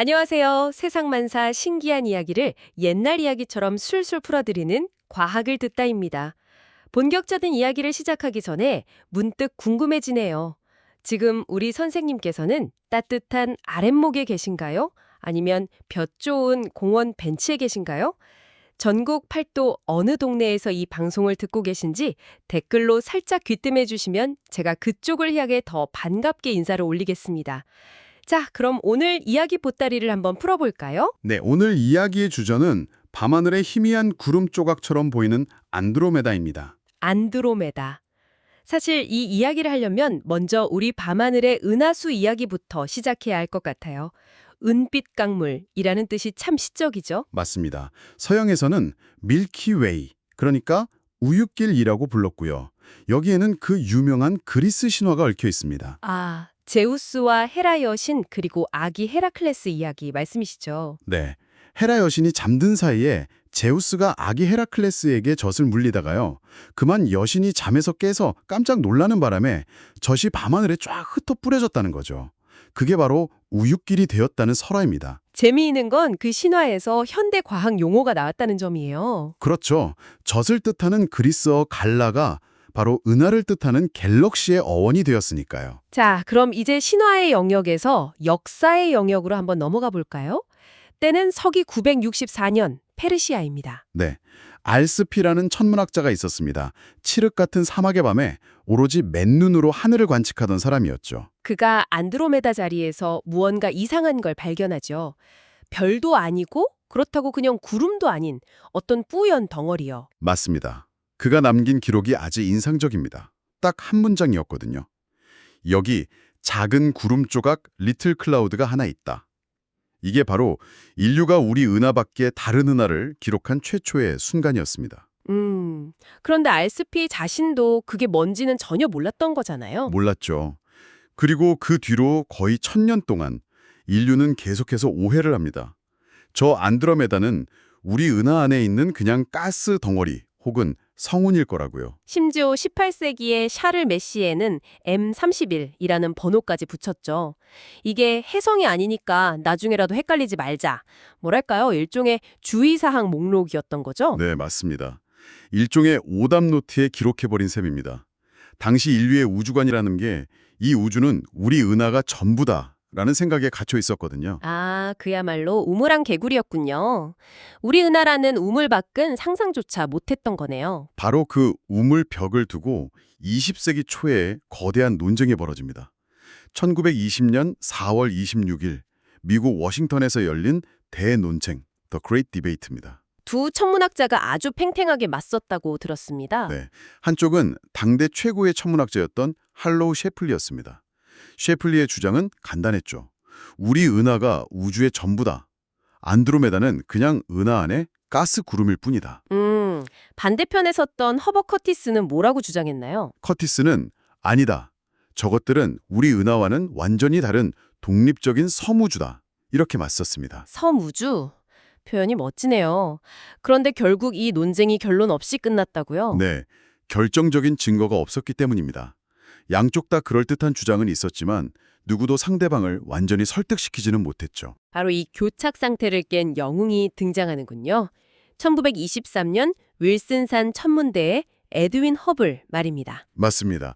안녕하세요. 세상만사 신기한 이야기를 옛날 이야기처럼 술술 풀어드리는 과학을 듣다입니다. 본격적인 이야기를 시작하기 전에 문득 궁금해지네요. 지금 우리 선생님께서는 따뜻한 아랫목에 계신가요? 아니면 볕 좋은 공원 벤치에 계신가요? 전국 팔도 어느 동네에서 이 방송을 듣고 계신지 댓글로 살짝 귀뜸해 주시면 제가 그쪽을 향해 더 반갑게 인사를 올리겠습니다. 자, 그럼 오늘 이야기 보따리를 한번 풀어볼까요? 네, 오늘 이야기의 주제는 밤하늘의 희미한 구름 조각처럼 보이는 안드로메다입니다. 안드로메다. 사실 이 이야기를 하려면 먼저 우리 밤하늘의 은하수 이야기부터 시작해야 할 것 같아요. 은빛 강물이라는 뜻이 참 시적이죠. 맞습니다. 서양에서는 밀키웨이, 그러니까 우윳길이라고 불렀고요. 여기에는 그 유명한 그리스 신화가 얽혀 있습니다. 아, 제우스와 헤라 여신 그리고 아기 헤라클레스 이야기 말씀이시죠. 네, 헤라 여신이 잠든 사이에 제우스가 아기 헤라클레스에게 젖을 물리다가요. 그만 여신이 잠에서 깨서 깜짝 놀라는 바람에 젖이 밤하늘에 쫙 흩어 뿌려졌다는 거죠. 그게 바로 우윳길이 되었다는 설화입니다. 재미있는 건 그 신화에서 현대 과학 용어가 나왔다는 점이에요. 그렇죠. 젖을 뜻하는 그리스어 갈라가 바로 은하를 뜻하는 갤럭시의 어원이 되었으니까요. 자, 그럼 이제 신화의 영역에서 역사의 영역으로 한번 넘어가 볼까요? 때는 서기 964년 페르시아입니다. 네. 알스피라는 천문학자가 있었습니다. 칠흑 같은 사막의 밤에 오로지 맨눈으로 하늘을 관측하던 사람이었죠. 그가 안드로메다 자리에서 무언가 이상한 걸 발견하죠. 별도 아니고 그렇다고 그냥 구름도 아닌 어떤 뿌연 덩어리요. 맞습니다. 그가 남긴 기록이 아주 인상적입니다. 딱 한 문장이었거든요. 여기 작은 구름 조각 리틀 클라우드가 하나 있다. 이게 바로 인류가 우리 은하 밖의 다른 은하를 기록한 최초의 순간이었습니다. 그런데 알스피 자신도 그게 뭔지는 전혀 몰랐던 거잖아요. 몰랐죠. 그리고 그 뒤로 거의 1000년 동안 인류는 계속해서 오해를 합니다. 저 안드로메다는 우리 은하 안에 있는 그냥 가스 덩어리 혹은 성운일 거라고요. 심지어 18세기의 샤를 메시에는 M31이라는 번호까지 붙였죠. 이게 혜성이 아니니까 나중에라도 헷갈리지 말자. 뭐랄까요? 일종의 주의사항 목록이었던 거죠? 네, 맞습니다. 일종의 오답 노트에 기록해버린 셈입니다. 당시 인류의 우주관이라는 게 이 우주는 우리 은하가 전부다라는 생각에 갇혀 있었거든요. 아, 그야말로 우물안 개구리였군요. 우리 은하라는 우물 밖은 상상조차 못했던 거네요. 바로 그 우물벽을 두고 20세기 초에 거대한 논쟁이 벌어집니다. 1920년 4월 26일 미국 워싱턴에서 열린 대논쟁, The Great Debate입니다. 두 천문학자가 아주 팽팽하게 맞섰다고 들었습니다. 네, 한쪽은 당대 최고의 천문학자였던 할로우 셰플리였습니다. 셰플리의 주장은 간단했죠. 우리 은하가 우주의 전부다. 안드로메다는 그냥 은하 안에 가스 구름일 뿐이다. 반대편에 섰던 허버 커티스는 뭐라고 주장했나요? 커티스는 아니다. 저것들은 우리 은하와는 완전히 다른 독립적인 섬우주다. 이렇게 맞섰습니다. 섬우주? 표현이 멋지네요. 그런데 결국 이 논쟁이 결론 없이 끝났다고요? 네, 결정적인 증거가 없었기 때문입니다. 양쪽 다 그럴듯한 주장은 있었지만 누구도 상대방을 완전히 설득시키지는 못했죠. 바로 이 교착 상태를 깬 영웅이 등장하는군요. 1923년 윌슨산 천문대의 에드윈 허블 말입니다. 맞습니다.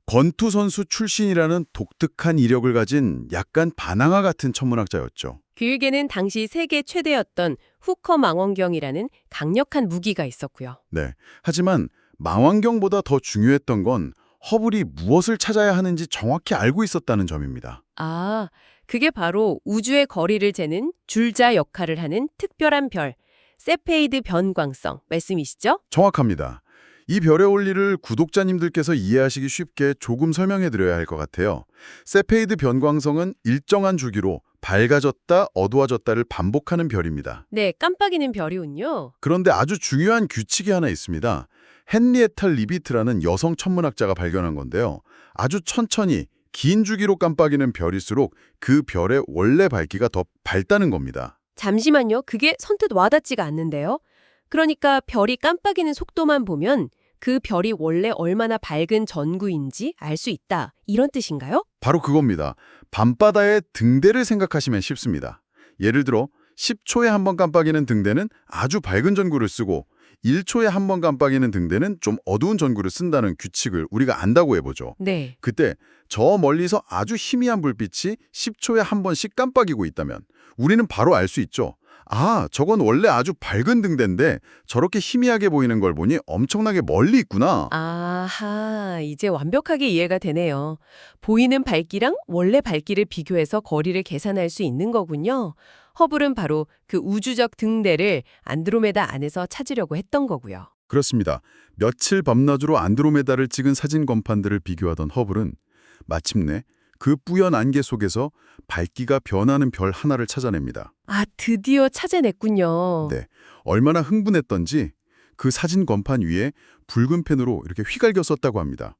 권투 선수 출신이라는 독특한 이력을 가진 약간 바나나 같은 천문학자였죠. 그에게는 당시 세계 최대였던 후커 망원경이라는 강력한 무기가 있었고요. 네. 하지만 망원경보다 더 중요했던 건 허블이 무엇을 찾아야 하는지 정확히 알고 있었다는 점입니다. 아, 그게 바로 우주의 거리를 재는 줄자 역할을 하는 특별한 별, 세페이드 변광성 말씀이시죠? 정확합니다. 이 별의 원리를 구독자님들께서 이해하시기 쉽게 조금 설명해 드려야 할 것 같아요. 세페이드 변광성은 일정한 주기로 밝아졌다, 어두워졌다를 반복하는 별입니다. 네, 깜빡이는 별이군요. 그런데 아주 중요한 규칙이 하나 있습니다. 헨리에타 리비트라는 여성 천문학자가 발견한 건데요. 아주 천천히 긴 주기로 깜빡이는 별일수록 그 별의 원래 밝기가 더 밝다는 겁니다. 잠시만요. 그게 선뜻 와닿지가 않는데요. 그러니까 별이 깜빡이는 속도만 보면 그 별이 원래 얼마나 밝은 전구인지 알 수 있다. 이런 뜻인가요? 바로 그겁니다. 밤바다의 등대를 생각하시면 쉽습니다. 예를 들어 10초에 한 번 깜빡이는 등대는 아주 밝은 전구를 쓰고 1초에 한 번 깜빡이는 등대는 좀 어두운 전구를 쓴다는 규칙을 우리가 안다고 해보죠. 네. 그때 저 멀리서 아주 희미한 불빛이 10초에 한 번씩 깜빡이고 있다면 우리는 바로 알 수 있죠. 아, 저건 원래 아주 밝은 등대인데 저렇게 희미하게 보이는 걸 보니 엄청나게 멀리 있구나. 아하, 이제 완벽하게 이해가 되네요. 보이는 밝기랑 원래 밝기를 비교해서 거리를 계산할 수 있는 거군요. 허블은 바로 그 우주적 등대를 안드로메다 안에서 찾으려고 했던 거고요. 그렇습니다. 며칠 밤낮으로 안드로메다를 찍은 사진 건판들을 비교하던 허블은 마침내 그 뿌연 안개 속에서 밝기가 변하는 별 하나를 찾아냅니다. 아, 드디어 찾아냈군요. 네, 얼마나 흥분했던지 그 사진 건판 위에 붉은 펜으로 이렇게 휘갈겨 썼다고 합니다.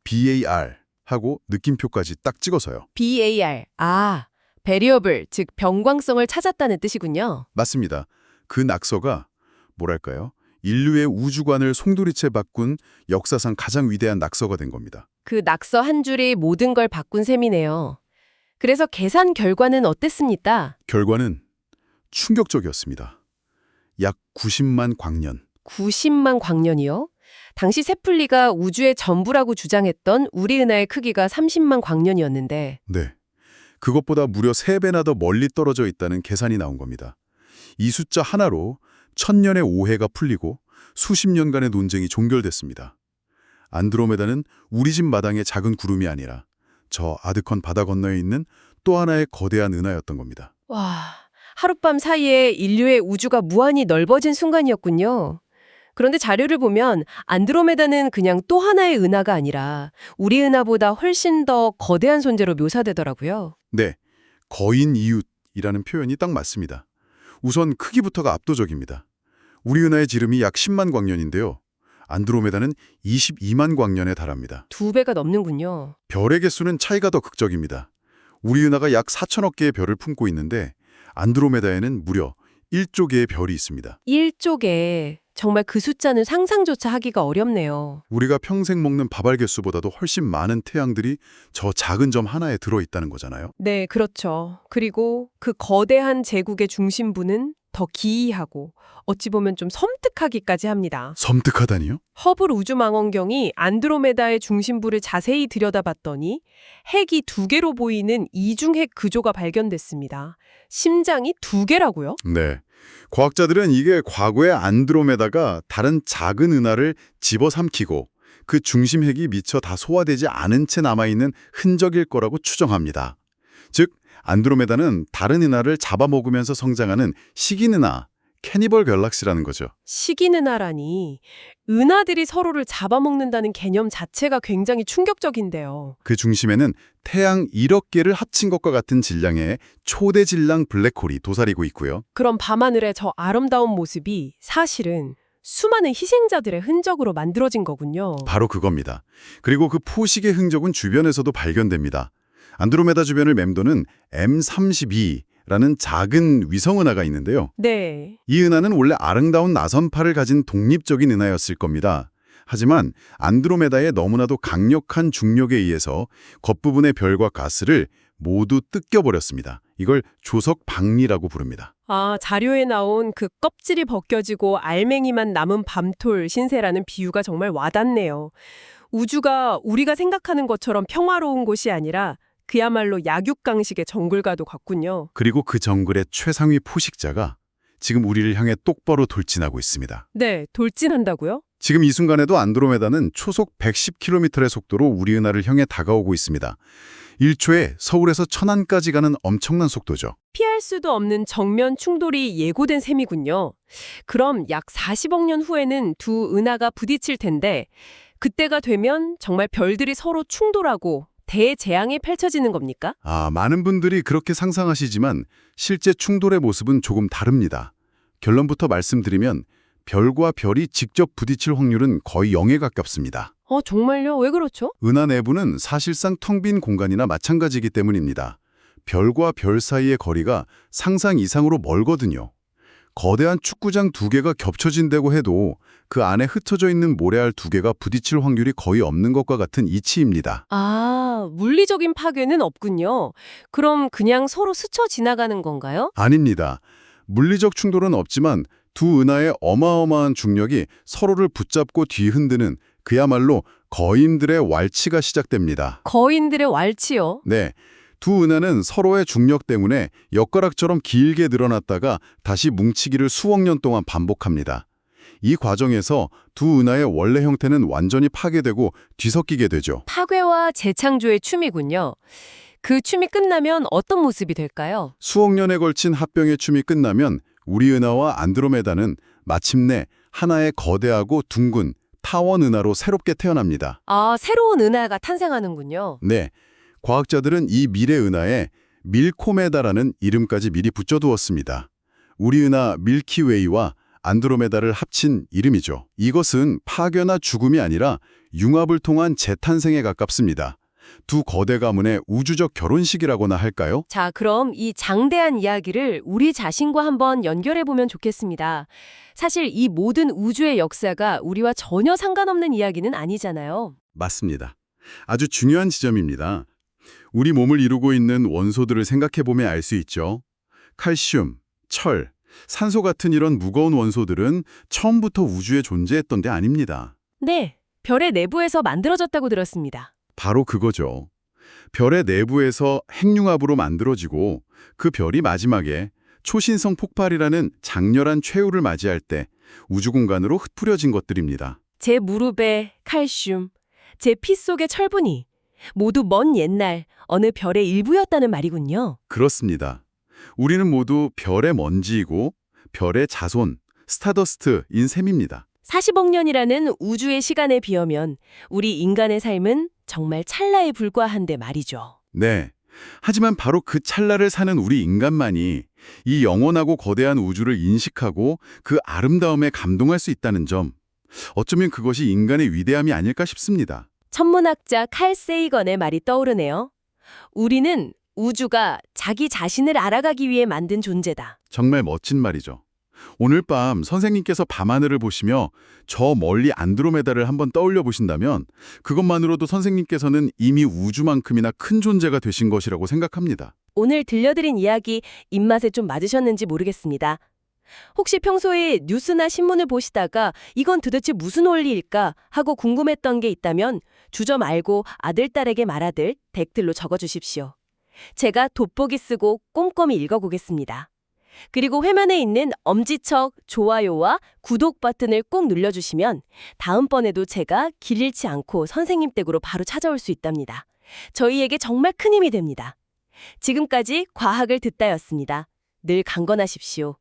BAR 하고 느낌표까지 딱 찍어서요. BAR. 아, 베리어블, 즉 변광성을 찾았다는 뜻이군요. 맞습니다. 그 낙서가 뭐랄까요? 인류의 우주관을 송두리째 바꾼 역사상 가장 위대한 낙서가 된 겁니다. 그 낙서 한 줄이 모든 걸 바꾼 셈이네요. 그래서 계산 결과는 어땠습니까? 결과는 충격적이었습니다. 약 90만 광년. 90만 광년이요? 당시 세플리가 우주의 전부라고 주장했던 우리 은하의 크기가 30만 광년이었는데 네. 그것보다 무려 3배나 더 멀리 떨어져 있다는 계산이 나온 겁니다. 이 숫자 하나로 1000년의 오해가 풀리고 수십 년간의 논쟁이 종결됐습니다. 안드로메다는 우리 집 마당의 작은 구름이 아니라 저 아드컨 바다 건너에 있는 또 하나의 거대한 은하였던 겁니다. 와, 하룻밤 사이에 인류의 우주가 무한히 넓어진 순간이었군요. 그런데 자료를 보면 안드로메다는 그냥 또 하나의 은하가 아니라 우리 은하보다 훨씬 더 거대한 존재로 묘사되더라고요. 네, 거인 이웃이라는 표현이 딱 맞습니다. 우선 크기부터가 압도적입니다. 우리 은하의 지름이 약 10만 광년인데요. 안드로메다는 22만 광년에 달합니다. 2배가 넘는군요. 별의 개수는 차이가 더 극적입니다. 우리 은하가 약 4천억 개의 별을 품고 있는데 안드로메다에는 무려 1조 개의 별이 있습니다. 1쪽에 정말 그 숫자는 상상조차 하기가 어렵네요. 우리가 평생 먹는 밥알 개수보다도 훨씬 많은 태양들이 저 작은 점 하나에 들어있다는 거잖아요. 네, 그렇죠. 그리고 그 거대한 제국의 중심부는 더 기이하고 어찌 보면 좀 섬뜩하기까지 합니다. 섬뜩하다니요? 허블 우주망원경이 안드로메다의 중심부를 자세히 들여다봤더니 핵이 2개로 보이는 이중핵 구조가 발견됐습니다. 심장이 2개라고요? 네. 과학자들은 이게 과거의 안드로메다가 다른 작은 은하를 집어삼키고 그 중심 핵이 미처 다 소화되지 않은 채 남아있는 흔적일 거라고 추정합니다. 즉, 안드로메다는 다른 은하를 잡아먹으면서 성장하는 식인 은하, 캐니벌 갤럭시라는 거죠. 식인 은하라니 은하들이 서로를 잡아먹는다는 개념 자체가 굉장히 충격적인데요. 그 중심에는 태양 1억 개를 합친 것과 같은 질량의 초대 질량 블랙홀이 도사리고 있고요. 그럼 밤하늘의 저 아름다운 모습이 사실은 수많은 희생자들의 흔적으로 만들어진 거군요. 바로 그겁니다. 그리고 그 포식의 흔적은 주변에서도 발견됩니다. 안드로메다 주변을 맴도는 M32라는 작은 위성은하가 있는데요. 네. 이 은하는 원래 아름다운 나선파를 가진 독립적인 은하였을 겁니다. 하지만 안드로메다의 너무나도 강력한 중력에 의해서 겉부분의 별과 가스를 모두 뜯겨버렸습니다. 이걸 조석 박리라고 부릅니다. 아, 자료에 나온 그 껍질이 벗겨지고 알맹이만 남은 밤톨 신세라는 비유가 정말 와닿네요. 우주가 우리가 생각하는 것처럼 평화로운 곳이 아니라 그야말로 약육강식의 정글과도 같군요. 그리고 그 정글의 최상위 포식자가 지금 우리를 향해 똑바로 돌진하고 있습니다. 네, 돌진한다고요? 지금 이 순간에도 안드로메다는 초속 110km의 속도로 우리 은하를 향해 다가오고 있습니다. 1초에 서울에서 천안까지 가는 엄청난 속도죠. 피할 수도 없는 정면 충돌이 예고된 셈이군요. 그럼 약 40억 년 후에는 두 은하가 부딪힐 텐데 그때가 되면 정말 별들이 서로 충돌하고 대재앙이 펼쳐지는 겁니까? 많은 분들이 그렇게 상상하시지만 실제 충돌의 모습은 조금 다릅니다. 결론부터 말씀드리면 별과 별이 직접 부딪힐 확률은 거의 0에 가깝습니다. 정말요? 왜 그렇죠? 은하 내부는 사실상 텅 빈 공간이나 마찬가지이기 때문입니다. 별과 별 사이의 거리가 상상 이상으로 멀거든요. 거대한 축구장 두 개가 겹쳐진다고 해도 그 안에 흩어져 있는 모래알 두 개가 부딪힐 확률이 거의 없는 것과 같은 이치입니다. 아, 물리적인 파괴는 없군요. 그럼 그냥 서로 스쳐 지나가는 건가요? 아닙니다. 물리적 충돌은 없지만 두 은하의 어마어마한 중력이 서로를 붙잡고 뒤흔드는 그야말로 거인들의 왈치가 시작됩니다. 거인들의 왈치요. 네, 두 은하는 서로의 중력 때문에 엿가락처럼 길게 늘어났다가 다시 뭉치기를 수억 년 동안 반복합니다. 이 과정에서 두 은하의 원래 형태는 완전히 파괴되고 뒤섞이게 되죠. 파괴와 재창조의 춤이군요. 그 춤이 끝나면 어떤 모습이 될까요? 수억 년에 걸친 합병의 춤이 끝나면 우리 은하와 안드로메다는 마침내 하나의 거대하고 둥근 타원 은하로 새롭게 태어납니다. 아, 새로운 은하가 탄생하는군요. 네, 과학자들은 이 미래 은하에 밀코메다라는 이름까지 미리 붙여두었습니다. 우리 은하 밀키웨이와 안드로메다를 합친 이름이죠. 이것은 파괴나 죽음이 아니라 융합을 통한 재탄생에 가깝습니다. 두 거대 가문의 우주적 결혼식이라고나 할까요? 자, 그럼 이 장대한 이야기를 우리 자신과 한번 연결해보면 좋겠습니다. 사실 이 모든 우주의 역사가 우리와 전혀 상관없는 이야기는 아니잖아요. 맞습니다. 아주 중요한 지점입니다. 우리 몸을 이루고 있는 원소들을 생각해보면 알 수 있죠. 칼슘, 철, 산소 같은 이런 무거운 원소들은 처음부터 우주에 존재했던 데 아닙니다. 네, 별의 내부에서 만들어졌다고 들었습니다. 바로 그거죠. 별의 내부에서 핵융합으로 만들어지고 그 별이 마지막에 초신성 폭발이라는 장렬한 최후를 맞이할 때 우주 공간으로 흩뿌려진 것들입니다. 제 무릎에 칼슘, 제 피 속의 철분이 모두 먼 옛날 어느 별의 일부였다는 말이군요. 그렇습니다. 우리는 모두 별의 먼지이고 별의 자손, 스타더스트인 셈입니다. 40억 년이라는 우주의 시간에 비하면 우리 인간의 삶은 정말 찰나에 불과한데 말이죠. 네. 하지만 바로 그 찰나를 사는 우리 인간만이 이 영원하고 거대한 우주를 인식하고 그 아름다움에 감동할 수 있다는 점, 어쩌면 그것이 인간의 위대함이 아닐까 싶습니다. 천문학자 칼 세이건의 말이 떠오르네요. 우리는 우주가 자기 자신을 알아가기 위해 만든 존재다. 정말 멋진 말이죠. 오늘 밤 선생님께서 밤하늘을 보시며 저 멀리 안드로메다를 한번 떠올려 보신다면 그것만으로도 선생님께서는 이미 우주만큼이나 큰 존재가 되신 것이라고 생각합니다. 오늘 들려드린 이야기 입맛에 좀 맞으셨는지 모르겠습니다. 혹시 평소에 뉴스나 신문을 보시다가 이건 도대체 무슨 원리일까 하고 궁금했던 게 있다면 주저 말고 아들, 딸에게 말아들 댓글로 적어주십시오. 제가 돋보기 쓰고 꼼꼼히 읽어보겠습니다. 그리고 화면에 있는 엄지척 좋아요와 구독 버튼을 꼭 눌러주시면 다음번에도 제가 길 잃지 않고 선생님 댁으로 바로 찾아올 수 있답니다. 저희에게 정말 큰 힘이 됩니다. 지금까지 과학을 듣다였습니다. 늘 강건하십시오.